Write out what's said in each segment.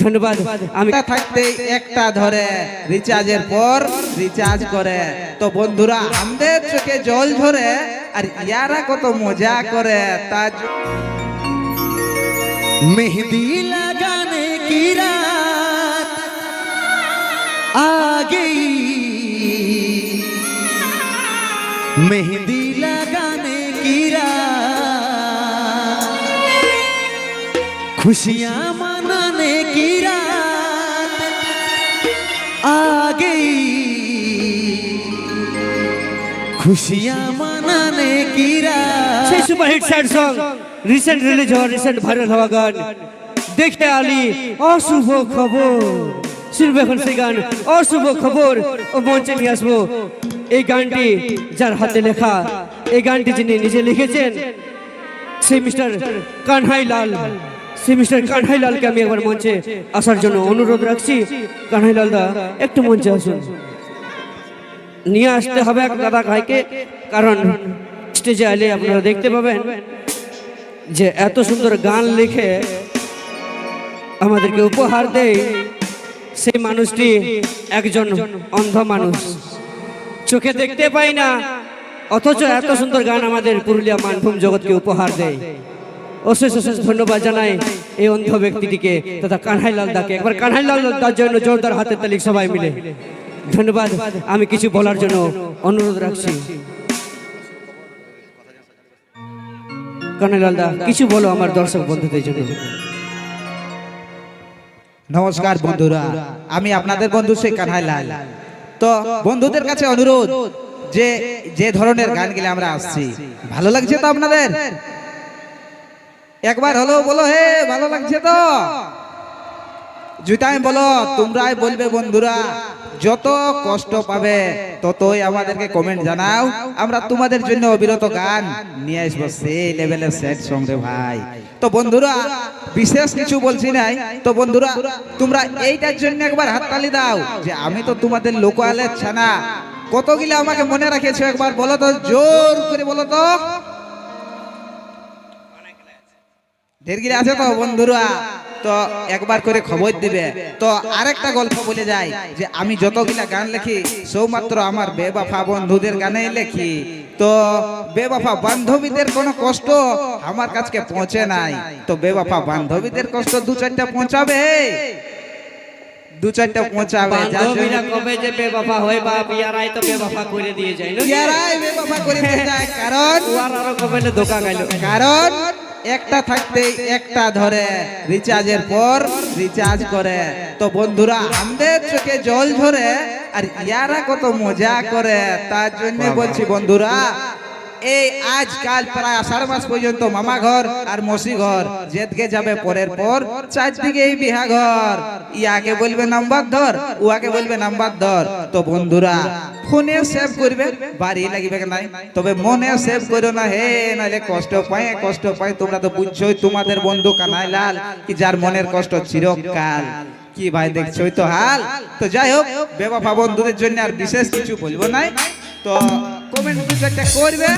ধন্যবাদ। আমি থাকতে একটা ধরে রিচার্জের পর রিচার্জ করে। তো বন্ধুরা আমাদের চোখে জল ধরে আর ইয়ারা কত মজা করে তার मेहंदी लगाने की रात आ गई, मेहंदी लगाने की रात, खुशियां मनाने की रात आ गई, खुशियां मनाने की रात। সেই superhit sad song recent release হওয়া রিসেন্ট ভাইরাল হওয়া গান দেখে আলী অশুভ খবর শুনবে এখন সেই গান অশুভ খবর ও মঞ্চে নিয়ে আসবো। এই গানটি যার হাতে লেখা, এই গানটি যিনি নিজে লিখেছেন সেই মিস্টার কানহাই লাল, সেই মিস্টার কানহাই লালকে আমি একবার মঞ্চে আসার জন্য অনুরোধ রাখছি। কানহাই লাল দা একটু মঞ্চে আসুন, নিয়ে আসতে হবে এক দাদা ভাইকে, কারণ স্টেজে আলে আপনারা দেখতে পাবেন যে এত সুন্দর গান লিখে আমাদেরকে উপহার দেয় সেই মানুষটি একজন অন্ধ মানুষ, চোখে দেখতে পাই না, অথচ এত সুন্দর গান আমাদের পুরুলিয়া মানভূম জগৎকে উপহার দেয়। অশেষ অশেষ ধন্যবাদ জানাই এই অন্ধ ব্যক্তিটিকে তথা কানহাই লাল দাকে। একবার কানহাই লাল দার জন্য জোরদার হাতের তালি সবাই মিলে। ধন্যবাদ। আমি কিছু বলার জন্য অনুরোধ রাখছি। কানহাই লাল দা কিছু বলো আমার দর্শক বন্ধুদের জন্য। নমস্কার বন্ধুরা, আমি আপনাদের বন্ধু সেই কানহাই লাল। তো বন্ধুদের কাছে অনুরোধ যে যে ধরনের গান গেলে আমরা আসছি, ভালো লাগছে তো আপনাদের? একবার হলো বলো হে ভালো লাগছে তো? জুতাই বলো, তোমরাই বলবে বন্ধুরা। যত কষ্ট পাবে ততই আমাদেরকে কমেন্ট জানাও, আমরা তোমাদের জন্য অবিরত গান নিয়ে আসবো সেই লেভেলের সেট সং রে ভাই। তো বন্ধুরা বিশেষ কিছু বলছি নাই। তো বন্ধুরা তোমরা এইটার জন্য একবার হাততালি দাও যে আমি তো তোমাদের লোকালের ছানা। কতগুলো আমাকে মনে রাখেছো একবার বলো তো, জোর করে বলো তো। ঢেরগিরি আছে তো বন্ধুরা? তো একবার করে খবর দিবে। তো আরেকটা গল্প বলে যায় যে আমি যতগুলা গান লিখি সৌমাত্র আমার বেবাফা বন্ধুদের গানেই লিখি। তো বেবাফা বান্ধবীদের কোনো কষ্ট আমার কাছে পৌঁছে নাই। তো বেবাফা বান্ধবীদের কষ্ট দু চারটা পৌঁছাবে, দু চারটা পৌঁছাবে। বান্ধবীরা কবে যে বেবাফা হয় বাপ, ইয়ারাই তো বেবাফা করে দিয়ে যায় না? ইয়ারাই বেবাফা করে দিয়ে যায়, কারণ ওর আরো কবে ধোকা খাইলো। কারণ একটা থাকতে একটা ধরে রিচার্জের পর রিচার্জ করে। তো বন্ধুরা আমাদের চোখে জল ধরে আর ইয়ারা কত মজা করে তার জন্য বলছি বন্ধুরা, এই আজকাল প্রায় আষাঢ় মাস পর্যন্ত মামা ঘর আর মসি ঘর যেদিকে যাবে পরের পর চারদিকে এই বিহা ঘর। ইয়াকে বলবে নাম্বার ধর, উয়াকে বলবে নাম্বার ধর। তো বন্ধুরা ফোনে সেভ করবে, বাড়ি লাগবে নাই, তবে মনে সেভ করো না হে, নাহলে কষ্ট পায় কষ্ট পায়। তোমরা তো বুঝছোই তোমাদের বন্ধু কানহাই লাল কি যার মনের কষ্ট চিরকাল। কি ভাই দেখছোই তো হাল। তো যাই হোক, বেবাফা বন্ধুদের জন্য আর বিশেষ কিছু বলবো নাই। তো কমেন্ট দু চারটা করবে,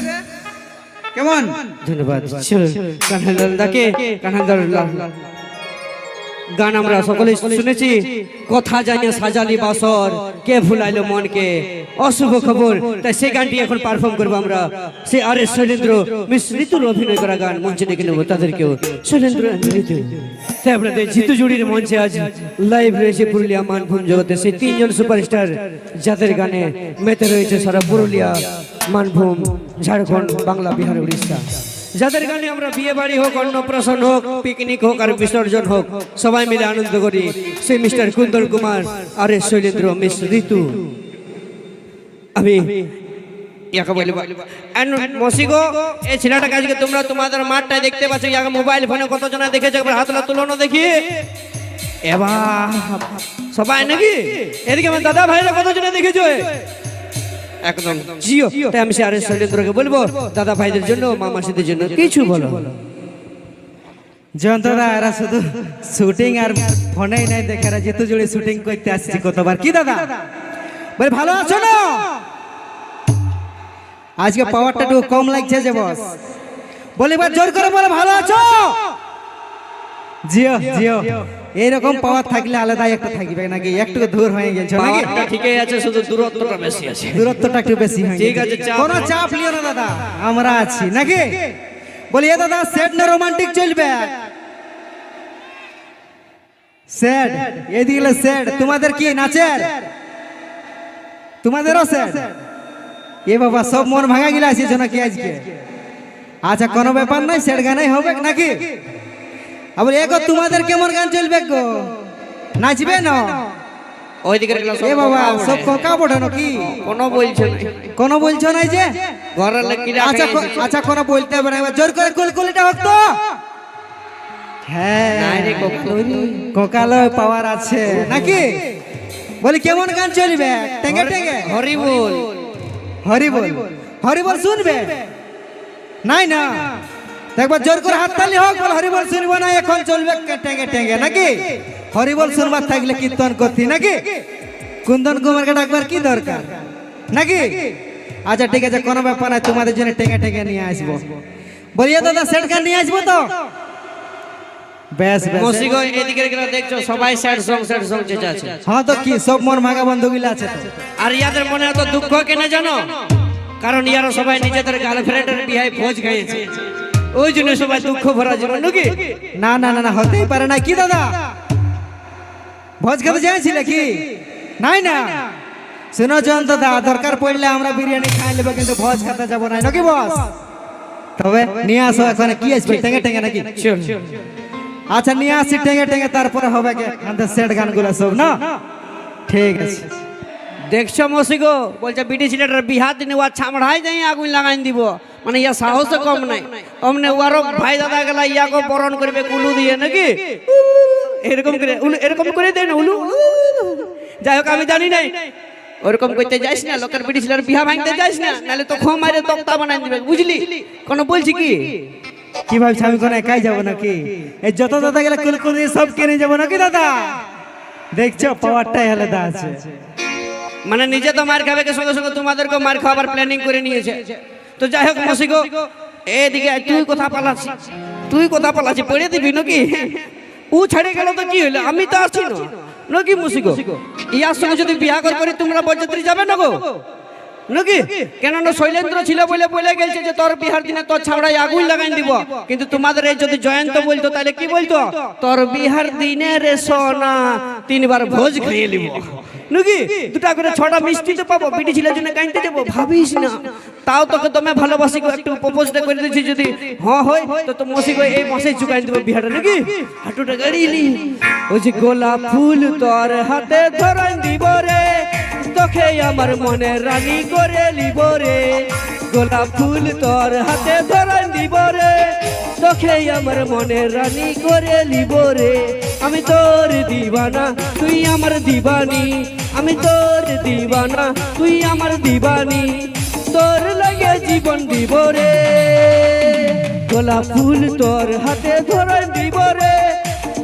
কেমন? ধন্যবাদ। কানহাই লাল দাকে, কানহাই লাল গান আমরা সকলে শুনেছি। কথা জানিয়ে সাজালি বাসর, কে ভুলাইলো মনকে, অশুভ খবর। তাই সেই গানটি এখন পারফর্ম করবো আমরা। সে আর এস শৈলেন্দ্র মিস ঋতুর অভিনয় করা গান মঞ্চে ডেকে নেবো তাদেরকেও। শৈলেন্দ্র ঋতু, তাই আপনাদের জিতু জুড়ির মঞ্চে আজ লাইভ রয়েছে পুরুলিয়া মানভূম জগতে সেই তিনজন সুপারস্টার যাদের গানে মেতে রয়েছে সারা পুরুলিয়া, মানভূম, ঝাড়খণ্ড, বাংলা, বিহার, উড়িষ্যা। যাদের গানে আমরা বিয়ে বাড়ি হোক, অন্নপ্রাশন হোক, পিকনিক হোক আর বিসর্জন হোক সবাই মিলে আনন্দ করি। সেই মিস্টার কুন্দর কুমার আর এস শৈলেন্দ্র মিস ঋতু। আমি মসিগো এই ছেলেটাকে আজকে তোমরা তোমাদের মাঠটায় দেখতে পাচ্ছ, ইয়াকে মোবাইল ফোনে কতজনা দেখেছো একবার হাতলা তুলনো দেখি। এবার সবাই নাকি এদিকে আমার দাদা ভাইরা কতজনা দেখেছো? একদম জিও। তাই আমি আর এস শৈলেন্দ্রকে বলবো দাদা ভাইদের জন্য, মামাসিদের জন্য কিছু বলো। যন্ত্রণা এরা শুধু শুটিং আর ফোনেই নাই দেখে, যেহেতু জুড়ে শুটিং করতে আসছি কতবার। কি দাদা বলে ভালো আছো না? আজকে পাওয়ারটা একটু কম লাগছে যে বস। বলে এবার জোর করে বলে ভালো আছো? জিও জিও, এইরকম পাওয়ার থাকলে আলাদাই একটা থাকবে নাকি? একটু দূর হয়ে গেছে নাকি? পাওয়ারটা ঠিকই আছে, শুধু দূরত্বটা বেশি আছে। দূরত্বটা একটু বেশি হয়ে ঠিক গেছে। আছে, চাপ কোনো চাপ লিও না দাদা, আমরা আছি নাকি? বলি এ দাদা সেট না রোমান্টিক চলবে? সেট এদিকে সেট। তোমাদের কি নাচের? তোমাদেরও সেট? এ বাবা সব মন ভাঙা গিলা আছে নাকি আজকে? আচ্ছা কোনো ব্যাপার নাই, সেট গানাই হবে নাকি? আবার এগো তোমাদের কেমন গান চলবে গো? নাচবে না? ওইদিকে এ বাবা সব কোকা বড়ানো কি? কোনো বলছে না, কোনো বলছো নাই যে? ঘরের লেকিরা আচ্ছা আচ্ছা কোনো বলতে হবে না, এবার জোর করে কুলকুলিটা হোক তো। হ্যাঁ নাই রে কোকালো। কোকালো পাওয়ার আছে নাকি? বলি কেমন গান চলবে? টেঙ্গে টেঙ্গে হরি বল। হরি বল, হরি বল শুনবে? নাই না, একবার জোর করে হাততালি হোক। বল হরি বল শুনবো না, এখন চলবে টেঙ্গে টেঙ্গে নাকি? হরি বল শুনবার থাকলে কীর্তন করতি নাকি? কুন্দন কুমারকে ডাকবার কি দরকার নাকি? আচ্ছা ঠিক আছে কোনো ব্যাপার নাই, তোমাদের জন্য টেঙ্গে টেঙ্গে নিয়ে আসবো। বলিয়ে দাদা সেট গান নিয়ে আসবো তো? বেশ বেশ। মসিগো এদিকে দেখছো সবাই স্যাড সং চেঁচাচ্ছে। হ্যাঁ তো কি সব মন ভাঙা বন্ধুগুলো আছে তো। আর ইয়াদের মনে এত দুঃখ কেন জানো? কারণ ইয়ারা সবাই নিজেদের গার্লফ্রেন্ডের বিয়ায় ভোজ খাইয়েছে, ওই জন্য সবাই দুঃখ ভরা জীবন নাকি? না না না না, হতেই পারে না। কি দাদা ভোজ খেতে যাইছিলে কি? নাই না, শুনো জন দাদা, দরকার পড়লে আমরা বিরিয়ানি খাই নেবো, কিন্তু ভোজ খেতে যাবো না নাকি বস? তবে নিয়ে আসো এখন। কি আসবে টেঙ্গে টেঙ্গে নাকি? চল আচ্ছা নিয়ে আসি টেঙ্গে টেঙ্গে, তারপরে হবে আমাদের সেট গানগুলো সব না? ঠিক আছে। দেখছো মসিগো বলছে বিটি ছেলেটার বিহার দিনে ওয়া ছামড়াই যাই আগুন লাগাই দিব, মানে ইয়া সাহস কম নাই। অমনে ওয়ারও ভাই দাদা গেলা ইয়াকে বরণ করবে কুলু দিয়ে নাকি? এরকম করে এরকম করে দেয় না উলু। যাই হোক আমি জানি নাই, ওরকম করতে যাইস না, লোকের বিটি ছেলের বিহা ভাঙতে যাইস না, নাহলে তো খো মারে তক্তা বানাই দিবে, বুঝলি? কোন বলছি কি কি ভাবছি আমি কোনো একাই যাবো নাকি? এই যত দাদা গেলে কুলকুলি সব কিনে যাবো নাকি দাদা? দেখছো পাওয়ারটাই আলাদা আছে। মানে নিজে তো মার খাবে, সঙ্গে সঙ্গে তোমাদেরকে মার খাওয়ার প্ল্যানিং করে নিয়েছে। তো যাই হোক মসিগো এদিকে তুই কথা পালাচ্ছি পড়ে দিবি নাকি? ও ছাড়ে গেল তো কি হইলো, আমি তো আছি না নাকি মসিগো? ইয়ার সঙ্গে যদি বিয়া করি তোমরা বরযাত্রী যাবে না গো নাকি? কেননা শৈলেন্দ্র ছিল বলে গেছে যে তোর বিহার দিনে তোর ছাওড়ায় আগুন লাগাই দিব, কিন্তু তোমাদের এই যদি জয়ন্ত বলতো তাহলে কি বলতো? তোর বিহার দিনে রে সোনা 3 বার ভোজ খেয়ে নিব নাকি? 2টা করে 6টা মিষ্টি তো পাবো, বিটি ছেলের জন্য কাইতে দেবো, ভাবিস না? তাও তোকে তুমি ভালোবাসি গো, একটু প্রপোজটা করে দিয়েছি, যদি হ্যাঁ হয় তো মসিগো এই মাসে চুকাই দেবো বিহারটা নাকি? হাঁটুটা গাড়িলি ওই যে গোলাপ ফুল তোর হাতে ধরাই দিব রে, তোকে আমার মনে রানী করে লিব রে। গোলাপ ফুল তোর হাতে ধরাই দিব রে, তোকে আমার মনে রানী করে লিব রে। আমি তোর দিবানা তুই আমার দিবানি, আমি তোর দিবানা তুই আমার দিবানি, তোর লাগে জীবন দিব রে। গোলাপ ফুল তোর হাতে ধরাই দিব রে,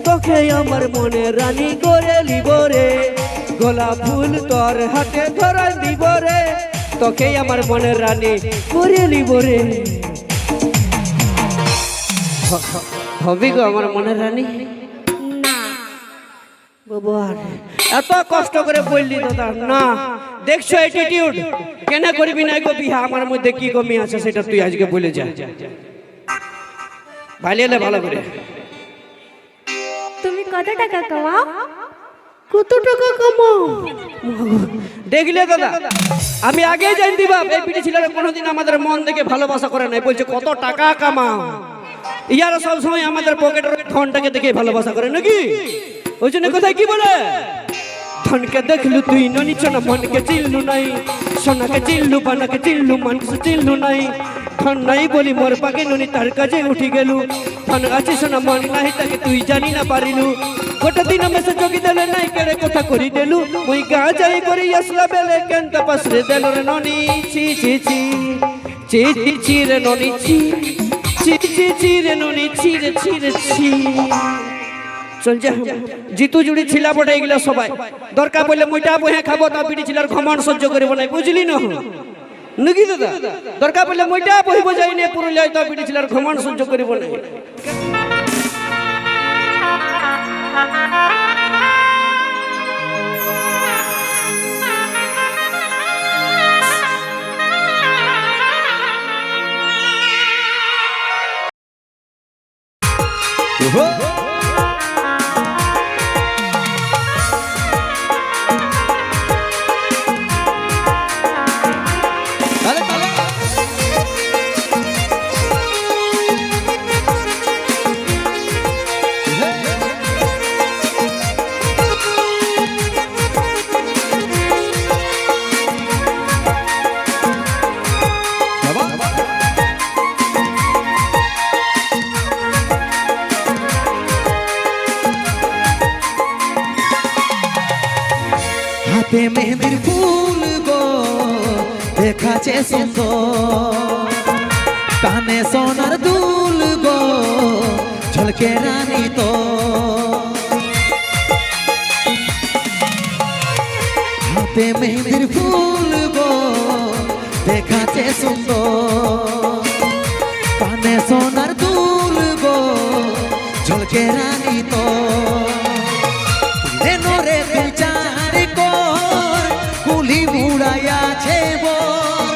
তোকে আমার মনে রানী করে লিব রে। গোলাপ ফুল তোর হাতে ধরাই দিব রে, তোকে আমার মনে রানী করে লিব রে। হবে গো আমার মনের রানী? বাবা এত কষ্ট করে বললি দাদা না। দেখছো অ্যাটিটিউড, কেন করবি না গো বিহা? আমার মধ্যে কি কমি আছে সেটা তুই আজকে বলে যা। ভাইলে ভালো করে। তুমি কত টাকা কামাও? কত টাকা কামাও? দেখলে দাদা আমি আগে জানতি বাপ, এই পিটি ছেলেরা কোনোদিন আমাদের মন দেখে ভালোবাসা করে নাই, বলছে কত টাকা কামাও। ইয়ারা সব সময় আমাদের পকেটের ধনটাকে দেখে ভালোবাসা করে নাকি? ওই জন্য কোথায় কি বলে, ধনকে দেখলু তুই ননি চনা মনকে চিল্লু নাই, সোনাকে চিল্লু বানাকে চিল্লু মানুষ চিল্লু নাই। ধন নাই বলি মোর পাকে ননি তার কাজে উঠি গেলু, ধন আছে সোনা মন নাই তাকে তুই জানি না পারিলু। গোটা দিন মেসে যোগি দেলে নাই কেড়ে কথা করি দেলু, মুই গা যাই করি আসলা বেলে কেন তাপাসরে দেল রে ননি। ছি ছি ছি ছি ছি ছি রে ননি ছি ছি ছি ছি রে ননি ছি রে ছি রে ছি। চল যা, জিতু জুড়ি ছিলা বটে এগুলা সবাই। দরকার পড়লে মুইটা বহে খাবো, তা বিটি ছিলার ঘমন সহ্য করিব না, বুঝলি না নাকি দাদা? দরকার পড়লে মুইটা বহিব যাই নে পুরুলিয়ায়, তা বিটি ছিলার ঘমন সহ্য করিব না। হাতে মেহেদির ফুল গো দেখাছে সুন্দর, কানে সোনার দুল গো ঝলকে রানী তো। হাতে মেহেদির ফুল গো দেখাছে সুন্দর, কানে সোনার দুল গো ঝলকে রানী তো। রে তুই চার কর কুলি মুড়াইয়াছে বর,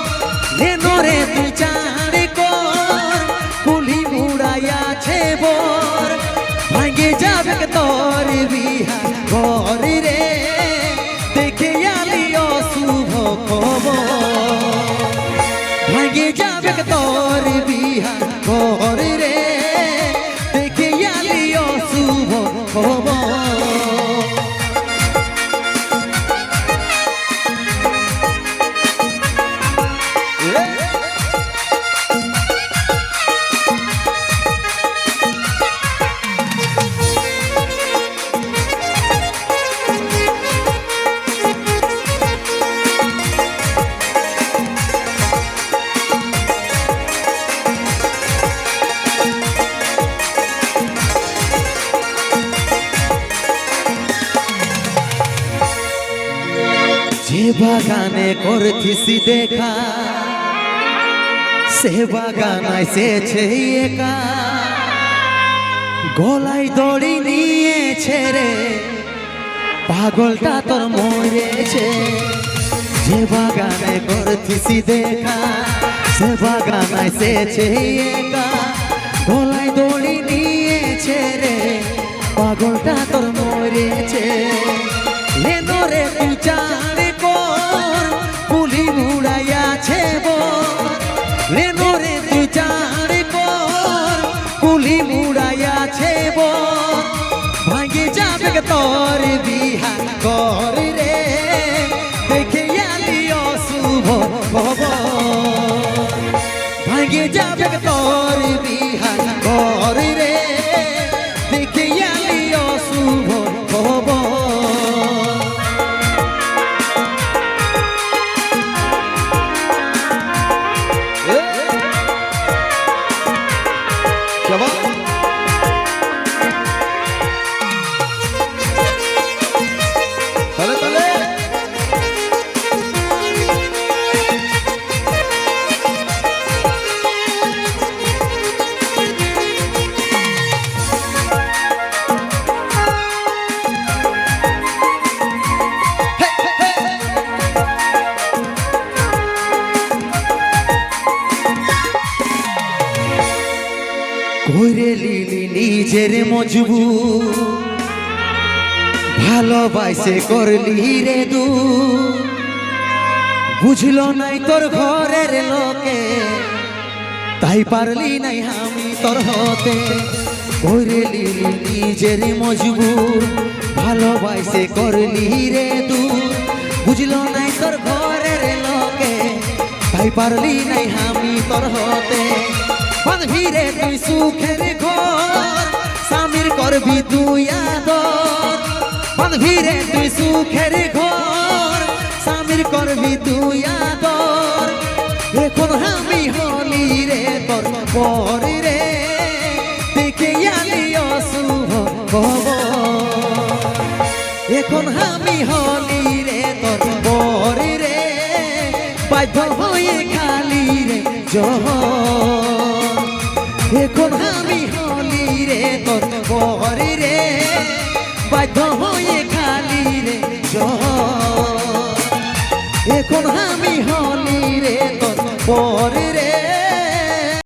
রে তুই চার কর কুলি মুড়াইয়াছে বর। ভাঙে যাবে তোর বিহা ঘর রে, দেখে আলি অশুভ খবর। ভাঙে যাবে তোর বিহা ঘর রে, দেখে আলি অশুভ খবর। যে বাগানে করছিস দেখা, সে বাগান এসেছে একা। গলায় দড়ি নিয়েছে রে, পাগলটা তোর মরেছে। যে বাগানে করছিস দেখা, সে বাগান এসেছে একা। গলায় দড়ি নিয়েছে রে, পাগলটা তোর মরেছে। লেনো রে তুই চার কর কুলি মুড়াইয়াছে বর, লেনো রে তুই চার কর কুলি মুড়াইয়াছে বর। ভাঙে যাবে তোর বিহা ঘর রে, দেখে আলি অশুভ খবর। ভাঙে যাবে তোর বিহা ঘর রে, দেখে আলি অশুভ খবর। করে লিলি নিজের মজবুর, ভালোবাসে করলি রে দু। বুঝলো নাই তোর ঘরের লোকে, তাই পারলি নাই আমি তোর হতে। করে লিলি নিজের মজবুর, ভালোবাসে করলি রে দু। বুঝলো নাই তোর ঘরের লোকে, তাই পারলি নাই আমি তোর হতে। বাঁধবি রে তুই সুখের ঘর, স্বামীর করবি তুই আদর। বাঁধবি রে তুই সুখের ঘর, স্বামীর করবি তুই আদর। এখন আমি হলি রে তোর পর রে, দেখে আলি অশুভ খবর। এখন আমি হলি রে তোর পর রে, বাধ্য হয়ে খালি রে জহর। এখন আমি হলি রে তোর পর রে, বাধ্য হয়ে খালি রে জহর। এখন আমি হলি রে তোর পর